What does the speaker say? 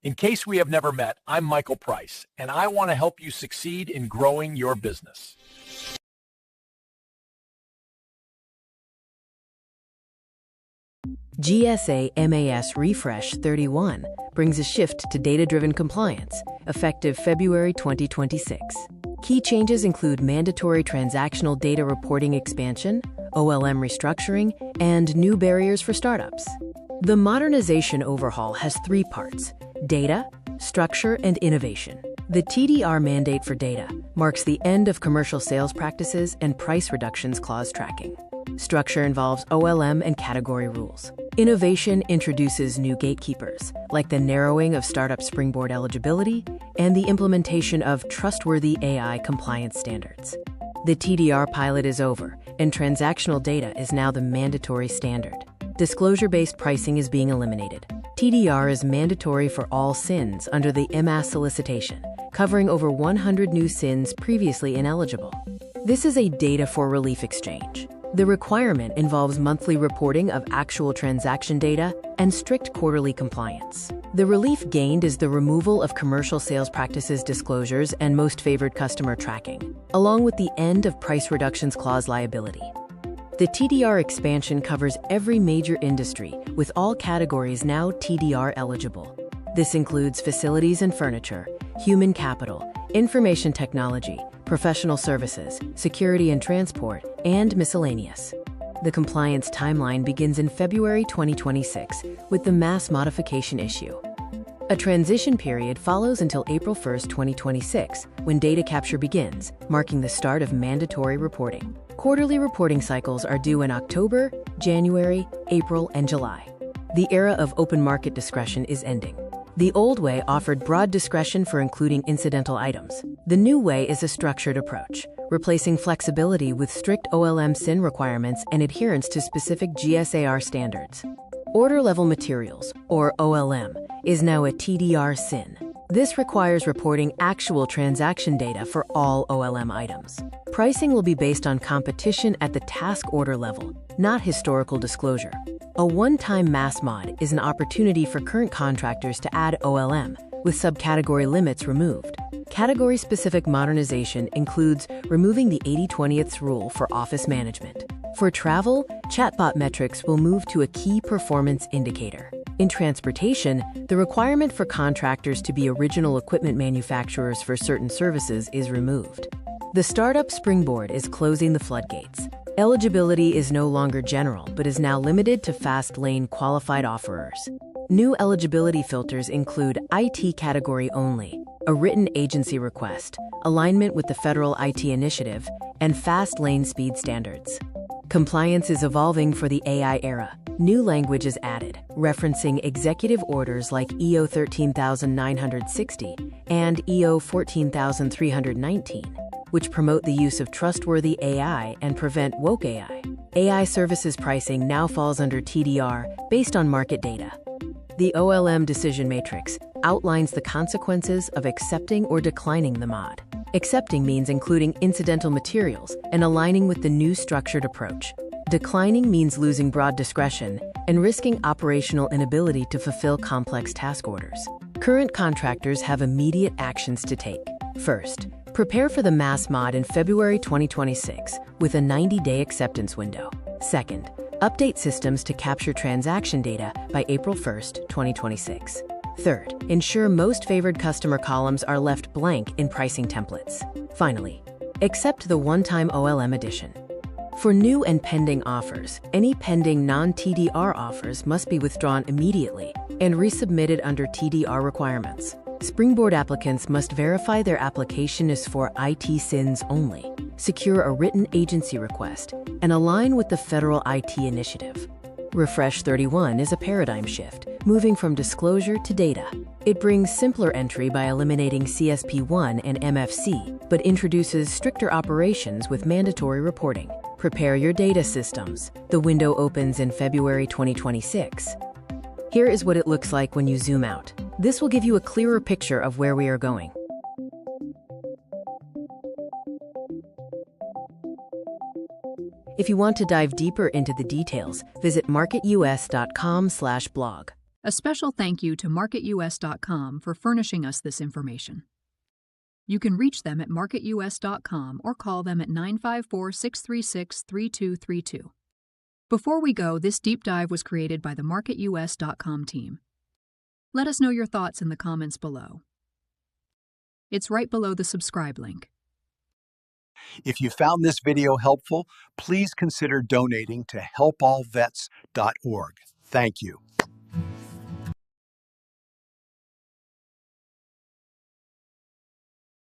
In case we have never met, I'm Michael Price, and I want to help you succeed in growing your business. GSA MAS Refresh 31 brings a shift to data-driven compliance, effective February 2026. Key changes include mandatory transactional data reporting expansion, OLM restructuring, and new barriers for startups. The modernization overhaul has three parts: data, structure, and innovation. The TDR mandate for data marks the end of commercial sales practices and price reductions clause tracking. Structure involves OLM and category rules. Innovation introduces new gatekeepers, like the narrowing of Startup Springboard eligibility and the implementation of trustworthy AI compliance standards. The TDR pilot is over, and transactional data is now the mandatory standard. Disclosure-based pricing is being eliminated. TDR is mandatory for all SINs under the MAS solicitation, covering over 100 new SINs previously ineligible. This is a data for relief exchange. The requirement involves monthly reporting of actual transaction data and strict quarterly compliance. The relief gained is the removal of commercial sales practices disclosures and most favored customer tracking, along with the end of price reductions clause liability. The TDR expansion covers every major industry, with all categories now TDR eligible. This includes facilities and furniture, human capital, information technology, professional services, security and transport, and miscellaneous. The compliance timeline begins in February 2026 with the mass modification issue. A transition period follows until April 1, 2026, when data capture begins, marking the start of mandatory reporting. Quarterly reporting cycles are due in October, January, April, and July. The era of open market discretion is ending. The old way offered broad discretion for including incidental items. The new way is a structured approach, replacing flexibility with strict OLM SIN requirements and adherence to specific GSAR standards. Order-level materials, or OLM, is now a TDR SIN. This requires reporting actual transaction data for all OLM items. Pricing will be based on competition at the task order level, not historical disclosure. A one-time mass mod is an opportunity for current contractors to add OLM, with subcategory limits removed. Category-specific modernization includes removing the 80/20ths rule for office management. For travel, chatbot metrics will move to a key performance indicator. In transportation, the requirement for contractors to be original equipment manufacturers for certain services is removed. The Startup Springboard is closing the floodgates. Eligibility is no longer general, but is now limited to fast lane qualified offerers. New eligibility filters include IT category only, a written agency request, alignment with the federal IT initiative, and fast lane speed standards. Compliance is evolving for the AI era. New language is added, referencing executive orders like EO 13960 and EO 14319. Which promote the use of trustworthy AI and prevent woke AI. AI services pricing now falls under TDR based on market data. The OLM decision matrix outlines the consequences of accepting or declining the mod. Accepting means including incidental materials and aligning with the new structured approach. Declining means losing broad discretion and risking operational inability to fulfill complex task orders. Current contractors have immediate actions to take. First, prepare for the mass mod in February 2026 with a 90-day acceptance window. Second, update systems to capture transaction data by April 1, 2026. Third, ensure most favored customer columns are left blank in pricing templates. Finally, accept the one-time OLM addition. For new and pending offers, any pending non-TDR offers must be withdrawn immediately and resubmitted under TDR requirements. Springboard applicants must verify their application is for IT SINs only, secure a written agency request, and align with the federal IT initiative. Refresh 31 is a paradigm shift, moving from disclosure to data. It brings simpler entry by eliminating CSP1 and MFC, but introduces stricter operations with mandatory reporting. Prepare your data systems. The window opens in February 2026. Here is what it looks like when you zoom out. This will give you a clearer picture of where we are going. If you want to dive deeper into the details, visit marketus.com/blog. A special thank you to MarketUS.com for furnishing us this information. You can reach them at MarketUS.com or call them at 954-636-3232. Before we go, this deep dive was created by the MarketUS.com team. Let us know your thoughts in the comments below. It's right below the subscribe link. If you found this video helpful, please consider donating to helpallvets.org. Thank you.